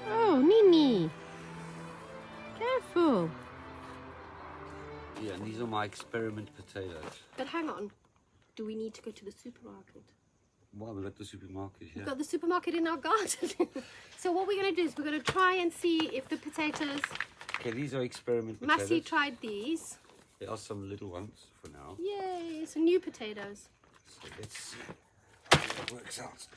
Oh, Nini. Careful. Yeah, and these are my experiment potatoes. But hang on. Do we need to go to the supermarket? Wow, we've got the supermarket here. We've got the supermarket in our garden. So what we're going to do is we're going to try and see if the potatoes... Okay, these are experiment potatoes. Massey tried these. There are some little ones for now. Yay, some new potatoes. So let's see how it works out.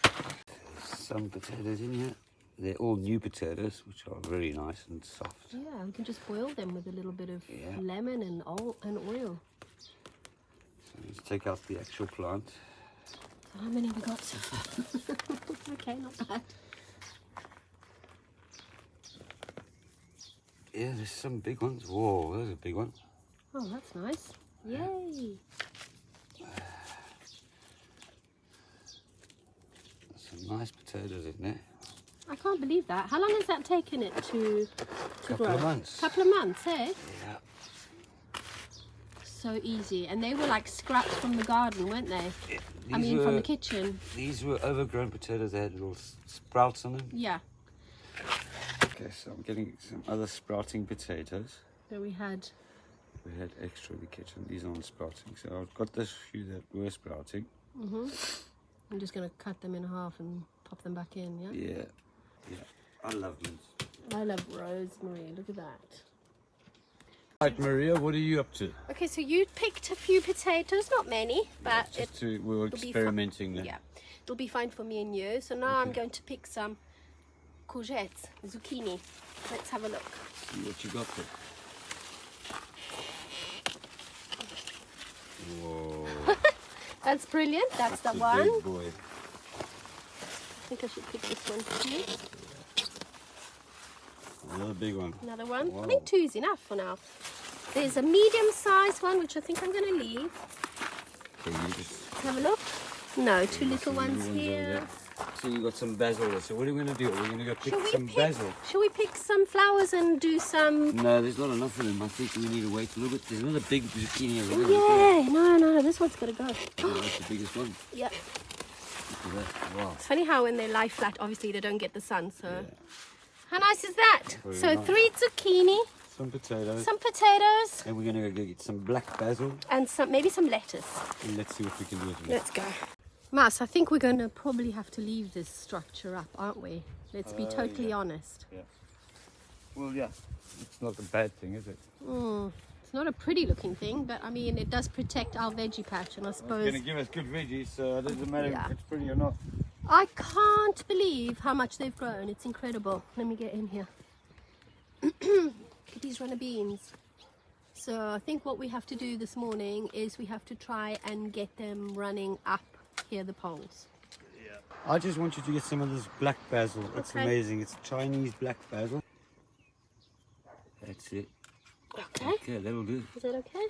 There's some potatoes in here. They're all new potatoes, which are very nice and soft. Yeah, we can just boil them with a little bit of lemon and oil. So let's take out the actual plant. How many have we got? Okay, not bad. Yeah, there's some big ones. Whoa, there's a big one. Oh, that's nice. Yay. There's some nice potatoes in there. I can't believe that. How long has that taken it to Couple grow? of months. Couple of months, eh? Yeah. So easy. And they were like scraps from the garden, weren't they? Yeah, I mean, from the kitchen. These were overgrown potatoes. They had little sprouts on them. Yeah. Okay, so I'm getting some other sprouting potatoes. So we had extra in the kitchen. These aren't sprouting. So I've got this few that were sprouting. I'm just going to cut them in half and pop them back in, yeah? Yeah. Yeah. I love mince. I love rosemary. Look at that. Right, Maria, what are you up to? Okay, so you picked a few potatoes, not many, but We were experimenting there. yeah, it'll be fine for me and you. So now I'm going to pick some courgettes, zucchini. Let's have a look. See what you got there. Whoa. That's brilliant. That's the a one. big boy. I think I should pick this one too. Another big one. Another one. Wow. I think two is enough for now. There's a medium-sized one, which I think I'm going to leave. Okay, you just Have a look. No, two little some ones over here. there. So you got some basil there. So what are we going to do? We're going to go pick some basil. Shall we pick some flowers and do some... No, there's not enough of them. I think we need to wait a little bit. There's another big zucchini over there. Yeah, no, this one's got to go. Oh, that's the biggest one. Yep. Look at that. Wow. It's funny how when they lie flat, obviously they don't get the sun, so... Yeah. How nice is that? Very so nice. 3 zucchini, Some potatoes. some potatoes, And we're going to go get some black basil. and maybe some lettuce. And let's see what we can do with it. Let's go. Mas, I think we're going to probably have to leave this structure up, aren't we? Let's be totally honest. Yeah. Well, yeah. It's not a bad thing, is it? It's not a pretty looking thing, but I mean, it does protect our veggie patch, and I suppose... It's going to give us good veggies, so it doesn't matter if it's pretty or not. I can't believe how much they've grown. It's incredible. Let me get in here. Look at these runner beans. So I think what we have to do this morning is we have to try and get them running up here, the poles. Yeah. I just want you to get some of this black basil. It's amazing. It's Chinese black basil. That's it. Okay. Okay, that'll do. Is that okay?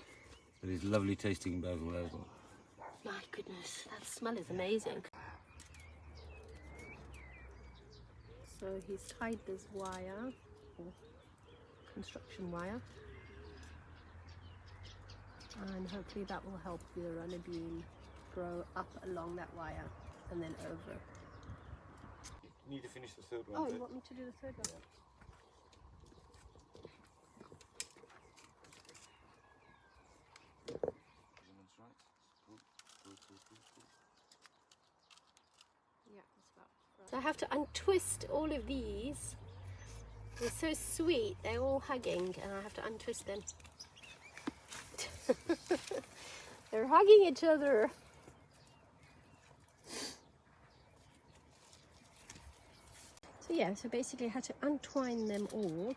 It is lovely tasting basil as well. My goodness, that smell is amazing. So he's tied this wire, or construction wire, and hopefully that will help the runner bean grow up along that wire and then over. You need to finish the third one. Oh, you want me to do the third one? Yeah, that's about right. So I have to untwist all of these. They're so sweet, they're all hugging, and I have to untwist them. They're hugging each other. So yeah, so basically I had to untwine them all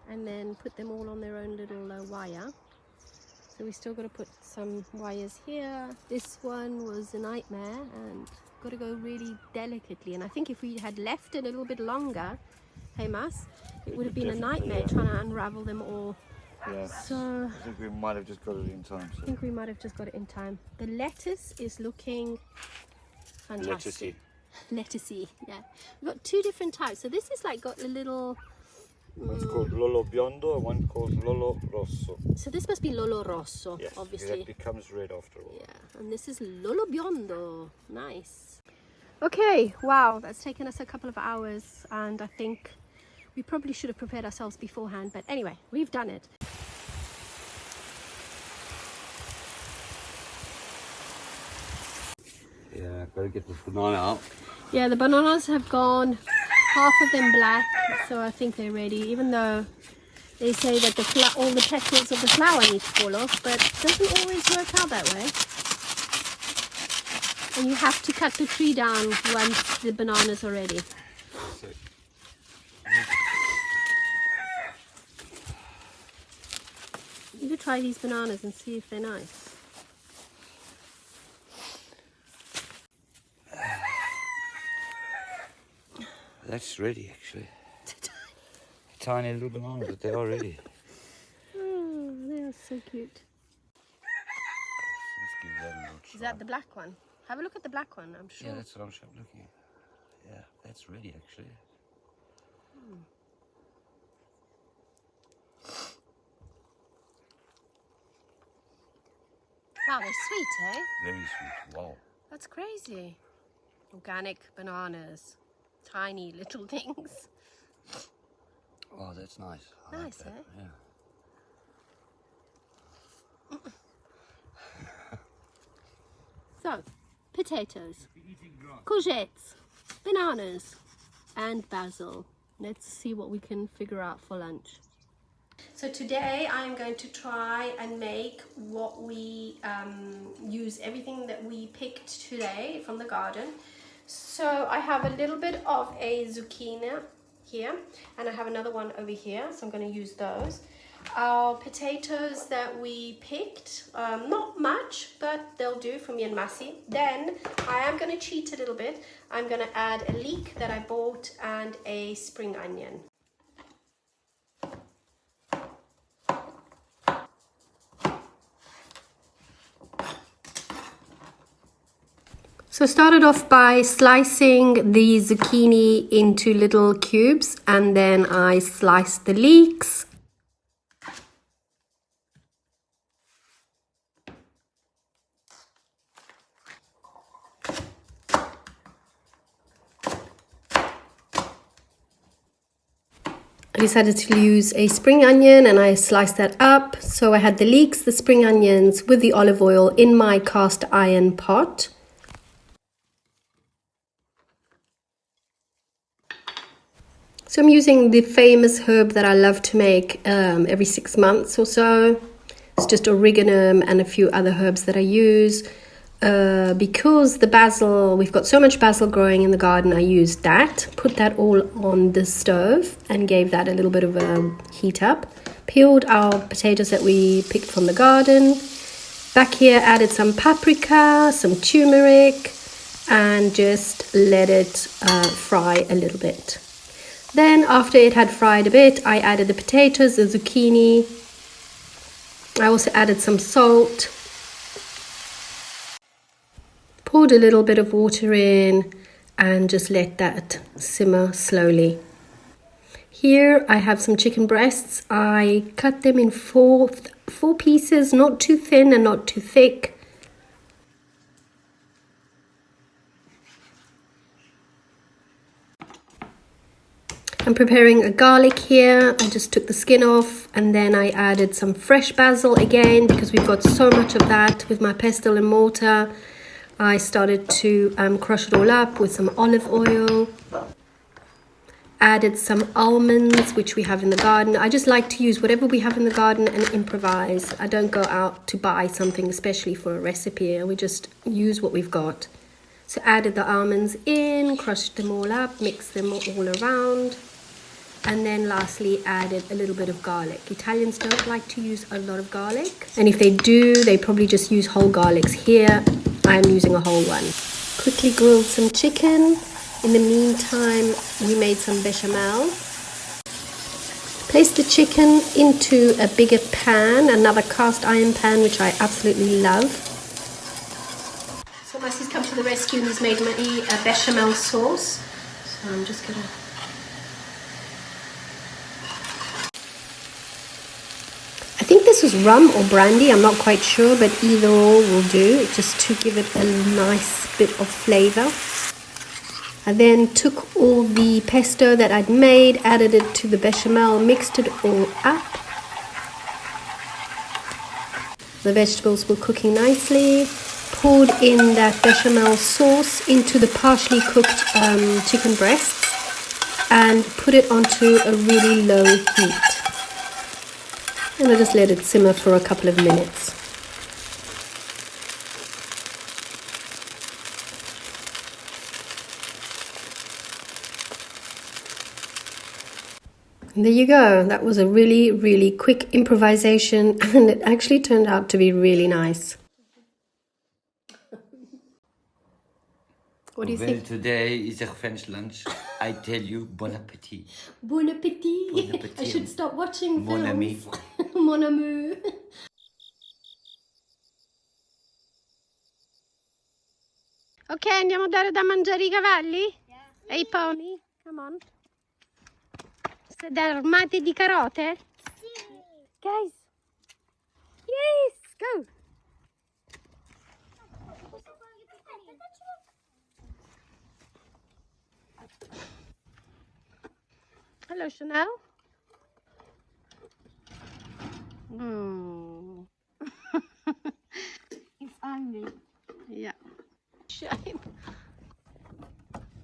and then put them all on their own little wire. So we still got to put some wires here. This one was a nightmare and got to go really delicately. And I think if we had left it a little bit longer, hey Mas, it would have been a nightmare trying to unravel them all. Yeah. So I think we might have just got it in time. So. I think we might have just got it in time. The lettuce is looking fantastic. Lettucey. Lettucey, yeah. We've got 2 different types. So this is like got a little One's called Lolo Biondo and one called Lolo Rosso. So this must be Lolo Rosso, Yes, obviously. it becomes red after all. Yeah, and this is Lolo Biondo. Nice. Okay, wow, that's taken us a couple of hours, and I think we probably should have prepared ourselves beforehand, but anyway, we've done it. Yeah, gotta get this banana out. Yeah, the bananas have gone, half of them black, so I think they're ready, even though they say that all the petals of the flower need to fall off, but it doesn't always work out that way. And you have to cut the tree down once the bananas are ready. You could try these bananas and see if they're nice. That's ready actually. Tiny little bananas, but they are ready. Oh, they are so cute. Let's give that a little try. Is that the black one? Have a look at the black one, I'm sure. Yeah, that's what I'm looking at. Yeah, that's ready actually. Wow, they're sweet, eh? Very sweet. Wow. That's crazy. Organic bananas. Tiny little things. Oh, that's nice. I Nice, like that. eh? Yeah. So, potatoes, courgettes, bananas, and basil. Let's see what we can figure out for lunch. So today I'm going to try and make what we use everything that we picked today from the garden. So I have a little bit of a zucchini here, and I have another one over here, so I'm going to use those. Our potatoes that we picked, not much, but they'll do for me and Massey. Then I am going to cheat a little bit. I'm going to add a leek that I bought and a spring onion. So I started off by slicing the zucchini into little cubes, and then I sliced the leeks. I decided to use a spring onion and I sliced that up. So I had the leeks, the spring onions with the olive oil in my cast iron pot. So I'm using the famous herb that I love to make every 6 months or so. It's just oregano and a few other herbs that I use. Because the basil, we've got so much basil growing in the garden, I used that. Put that all on the stove and gave that a little bit of a heat up. Peeled our potatoes that we picked from the garden. Back here added some paprika, some turmeric, and just let it fry a little bit. Then after it had fried a bit, I added the potatoes, the zucchini. I also added some salt. Poured a little bit of water in and just let that simmer slowly. Here I have some chicken breasts. I cut them in four pieces, not too thin and not too thick. I'm preparing a garlic here. I just took the skin off and then I added some fresh basil again because we've got so much of that with my pestle and mortar. I started to crush it all up with some olive oil. Added some almonds, which we have in the garden. I just like to use whatever we have in the garden and improvise. I don't go out to buy something especially for a recipe. We just use what we've got. So added the almonds in, crushed them all up, mixed them all around. And then lastly added a little bit of garlic. Italians don't like to use a lot of garlic. And if they do, they probably just use whole garlics. Here, I'm using a whole one. Quickly grilled some chicken. In the meantime, we made some bechamel. Placed the chicken into a bigger pan, another cast iron pan, which I absolutely love. So Massey's come to the rescue and he's made me a bechamel sauce. So I'm just gonna this was rum or brandy, I'm not quite sure, but either or will do, just to give it a nice bit of flavour. I then took all the pesto that I'd made, added it to the bechamel, mixed it all up. The vegetables were cooking nicely. Poured in that bechamel sauce into the partially cooked chicken breasts and put it onto a really low heat. And I just let it simmer for a couple of minutes. And there you go. That was a really, really quick improvisation, and it actually turned out to be really nice. What do you think? Today is a French lunch. I tell you, bon appétit. Bon appétit. Bon appétit. I should stop watching Mon films. ami. Mon amour. Ok, andiamo a dare da mangiare ai cavalli? Yeah. E ai pony? Come on. Siete armati di carote? Sì. Guys. Yes, go. Hello, Chanel. Mm. It's hungry. Yeah. Shame.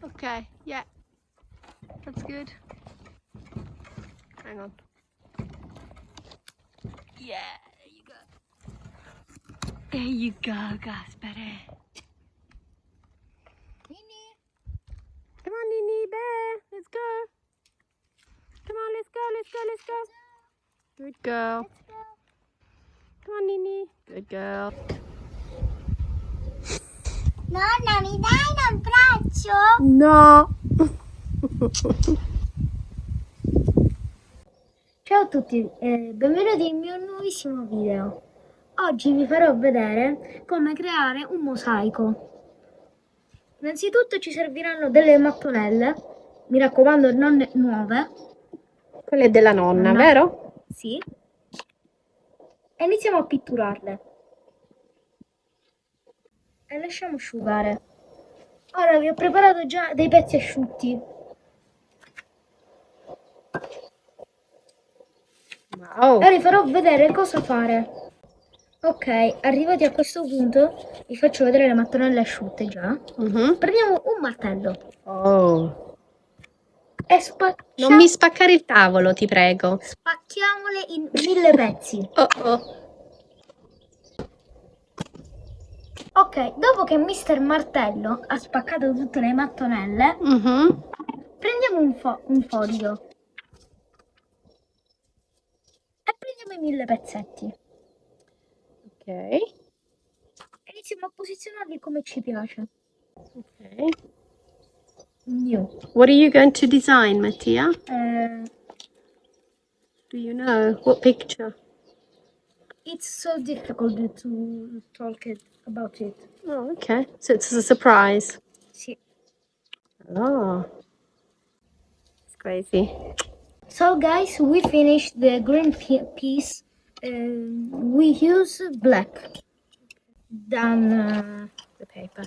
Okay, yeah. That's good. Hang on. Yeah, there you go. There you go, Gaspare. Nini. Come on, Nini, bear. Let's go. Come on, let's go, let's go, let's go. Good girl. Let's go. Come on, Nini. Good girl. Nonna, mi dai un abbraccio? No. Ciao a tutti, benvenuti nel mio nuovissimo video. Oggi vi farò vedere come creare un mosaico. Innanzitutto ci serviranno delle mattonelle, mi raccomando non nuove. Quella è della nonna, vero? Sì. E iniziamo a pitturarle. E lasciamo asciugare. Ora vi ho preparato già dei pezzi asciutti. Wow. Ora vi farò vedere cosa fare. Ok, arrivati a questo punto vi faccio vedere le mattonelle asciutte già. Prendiamo un martello Oh. e spacchiamo. Non mi spaccare il tavolo, ti prego. Spacchiamole in 1000 pezzi. Oh oh. Ok, dopo che Mister Martello ha spaccato tutte le mattonelle, prendiamo un foglio e prendiamo i 1000 pezzetti. Ok. E iniziamo a posizionarli come ci piace. Okay. New. What are you going to design, Mattia? Do you know what picture? It's so difficult to talk about it. Oh, okay. So it's a surprise. Sì. Oh, it's crazy. So guys, we finished the green piece. We use black than the paper.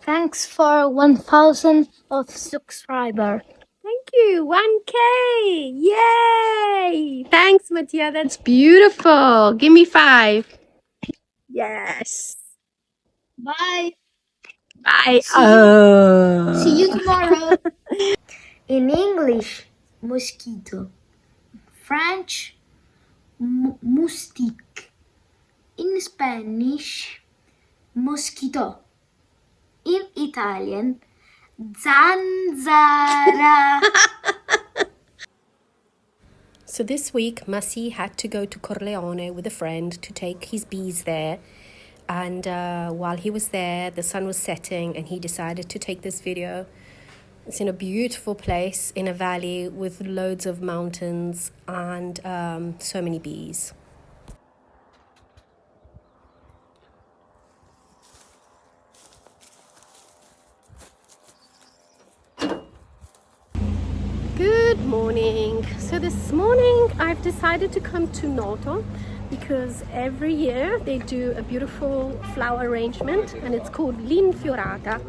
Thanks for 1,000 of subscribers. Thank you. 1K. Yay. Thanks, Mattia. That's beautiful. Give me 5. Yes. Bye. Bye. See you tomorrow. In English, mosquito. French, moustique. In Spanish, mosquito. In Italian, zanzara. So this week, Massi had to go to Corleone with a friend to take his bees there. And while he was there, the sun was setting and he decided to take this video. It's in a beautiful place in a valley with loads of mountains and so many bees. Good morning. So this morning I've decided to come to Noto because every year they do a beautiful flower arrangement and it's called L'Infiorata.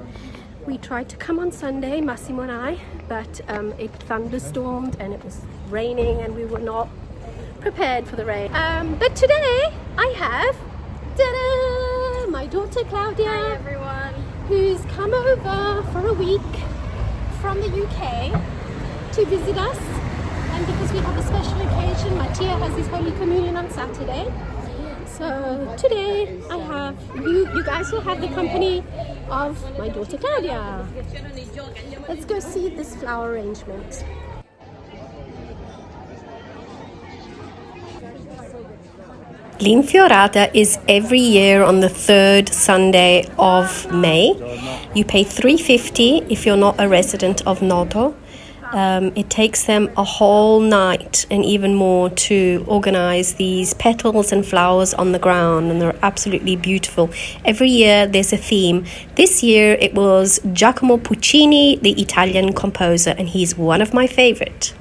We tried to come on Sunday, Massimo and I, but it thunderstormed and it was raining and we were not prepared for the rain. But today I have, ta-da, my daughter Claudia. Hi everyone. Who's come over for a week from the UK to visit us. And because we have a special occasion, Mattia has his Holy Communion on Saturday. So today I have, you guys will have the company of my daughter Claudia. Let's go see this flower arrangement. L'Infiorata is every year on the third Sunday of May. You pay $3.50 if you're not a resident of Noto. It takes them a whole night and even more to organize these petals and flowers on the ground, and they're absolutely beautiful. Every year there's a theme. This year it was Giacomo Puccini, the Italian composer, and he's one of my favorite.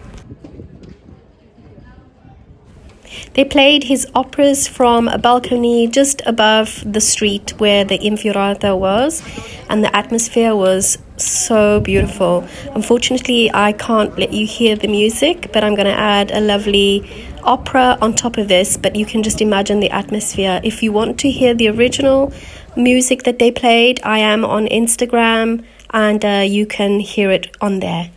They played his operas from a balcony just above the street where the Infiorata was, and the atmosphere was so beautiful. Unfortunately, I can't let you hear the music, but I'm going to add a lovely opera on top of this, but you can just imagine the atmosphere. If you want to hear the original music that they played, I am on Instagram, and you can hear it on there.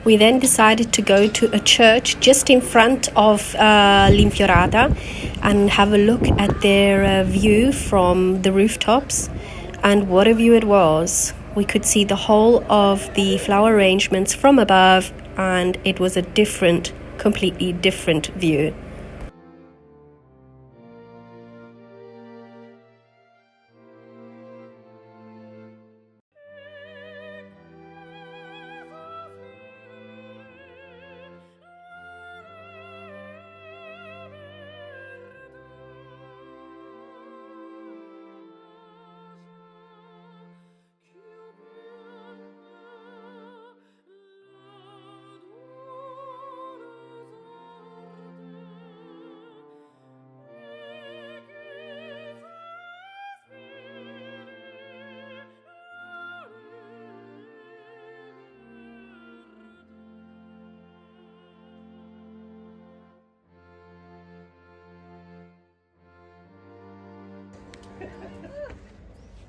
We then decided to go to a church just in front of L'Infiorata and have a look at their view from the rooftops. And what a view it was. We could see the whole of the flower arrangements from above, and it was a completely different view.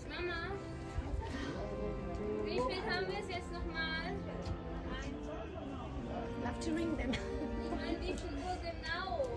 Mama, wie spät haben wir es jetzt nochmal? I'll have to ring them. Ich meine, wie viel Uhr genau?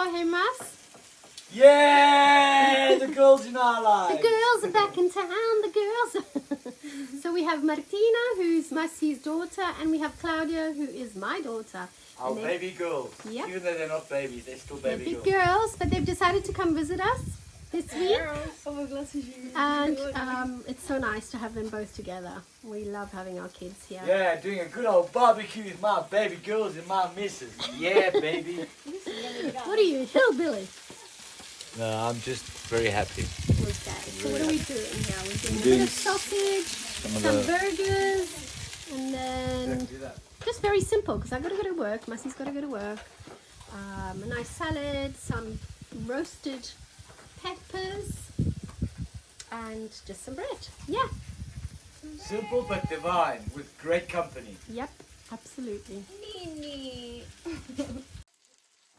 Oh, hey, Mas. Yeah, the girls in our lives. The girls are back in town, the girls. So we have Martina, who's Massie's daughter, and we have Claudia, who is my daughter. Our And they- baby girls. Yep. Even though they're not babies, they're still They're baby big girls. girls, but they've decided to come visit us this week. And it's so nice to have them both together. We love having our kids here. Yeah, doing a good old barbecue with my baby girls and my missus. Yeah, baby. What are you, hillbilly? No, I'm just very happy. Okay, so what are we doing here? We're doing a bit of sausage, some burgers, and then just very simple because I've got to go to work. Massie's got to go to work. A nice salad, some roasted peppers, and just some bread. Yeah. Simple but divine, with great company. Yep, absolutely.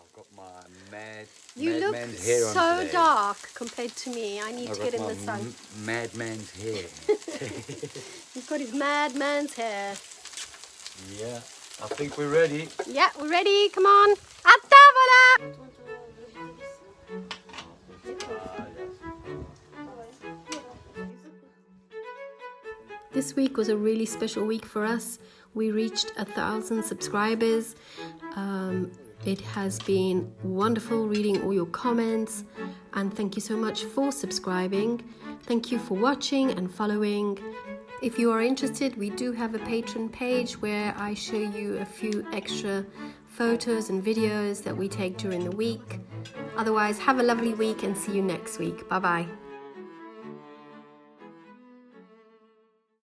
I've got my mad You look madman's hair on so today. dark compared to me. I need I've to get got in my the sun. madman's hair. He's got his madman's hair. Yeah, I think we're ready. Yeah, we're ready. Come on. A tavola! This week was a really special week for us. We reached 1,000 subscribers. It has been wonderful reading all your comments, and thank you so much for subscribing. Thank you for watching and following. If you are interested, we do have a Patreon page where I show you a few extra photos and videos that we take during the week. Otherwise, have a lovely week and see you next week. Bye bye.